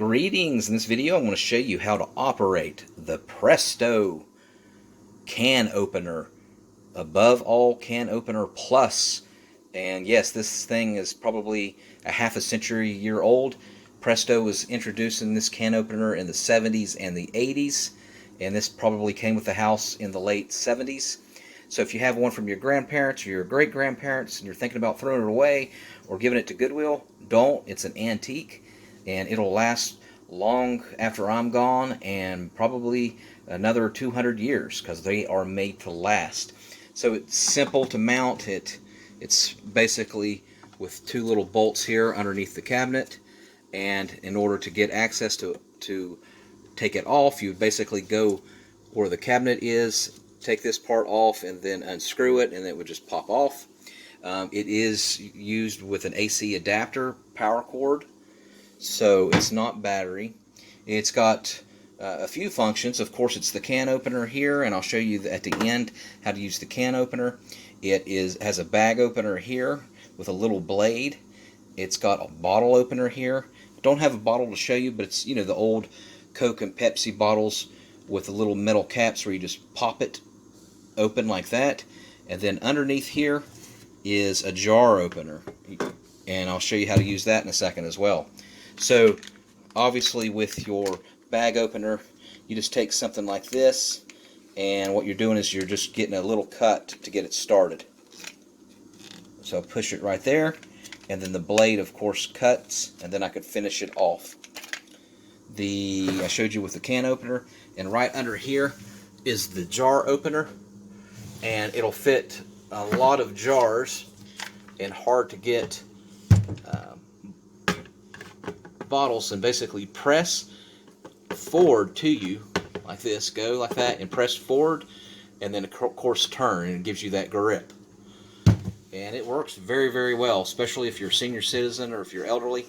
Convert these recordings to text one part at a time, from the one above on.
Greetings! In this video I'm going to show you how to operate the Presto can opener, AboveAll can opener plus. And yes, this thing is probably a half a century old. Presto was introducing this can opener in the 70s and the 80s, and this probably came with the house in the late 70s. So if you have one from your grandparents or your great-grandparents and you're thinking about throwing it away or giving it to Goodwill, don't. It's an antique, and it'll last long after I'm gone, and probably another 200 years, because they are made to last. So it's simple to mount. It's basically with two little bolts here underneath the cabinet, and in order to get access to take it off, you basically go where the cabinet is, take this part off, and then unscrew it, and it would just pop off. It is used with an AC adapter power cord, so it's not battery. It's got a few functions. Of course, it's the can opener here, and I'll show you at the end how to use the can opener. It has a bag opener here with a little blade. It's got a bottle opener here. Don't have a bottle to show you, but it's, you know, the old Coke and Pepsi bottles with the little metal caps where you just pop it open like that. And then underneath here is a jar opener, and I'll show you how to use that in a second as well. So obviously with your bag opener, you just take something like this, and what you're doing is you're just getting a little cut to get it started. So push it right there, and then the blade of course cuts, and then I could finish it off. I showed you with the can opener, and right under here is the jar opener, and it'll fit a lot of jars and hard to get bottles, and basically press forward to you like this, go like that and press forward, and then of course turn, and it gives you that grip. And it works very, very well, especially if you're a senior citizen or if you're elderly.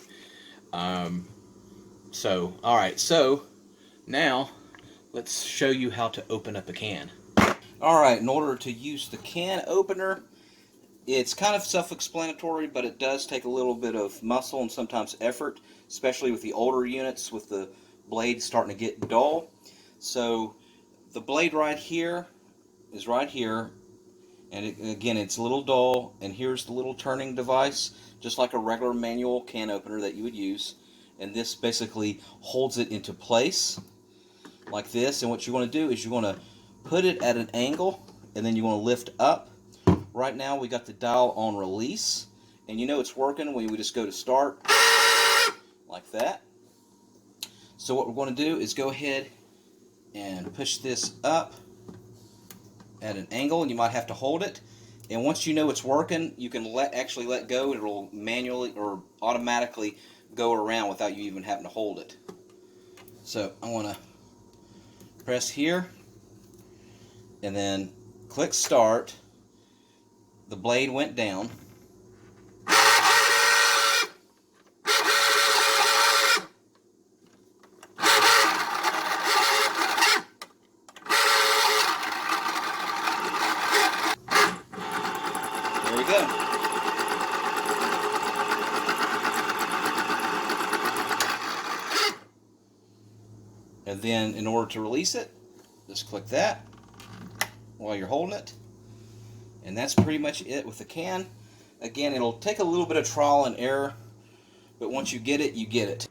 Alright, so now let's show you how to open up a can. Alright, in order to use the can opener, it's kind of self-explanatory, but it does take a little bit of muscle and sometimes effort, especially with the older units with the blade starting to get dull. So the blade right here is right here, and again it's a little dull, and here's the little turning device, just like a regular manual can opener that you would use, and this basically holds it into place like this. And what you want to do is you want to put it at an angle, and then you want to lift up. Right now we got the dial on release, and you know it's working when we just go to start like that. So what we're going to do is go ahead and push this up at an angle, and you might have to hold it. And once you know it's working, you can actually let go, and it will manually or automatically go around without you even having to hold it. So I want to press here and then click start. The blade went down. There we go. And then in order to release it, just click that while you're holding it. And that's pretty much it with the can. Again, it'll take a little bit of trial and error, but once you get it, you get it.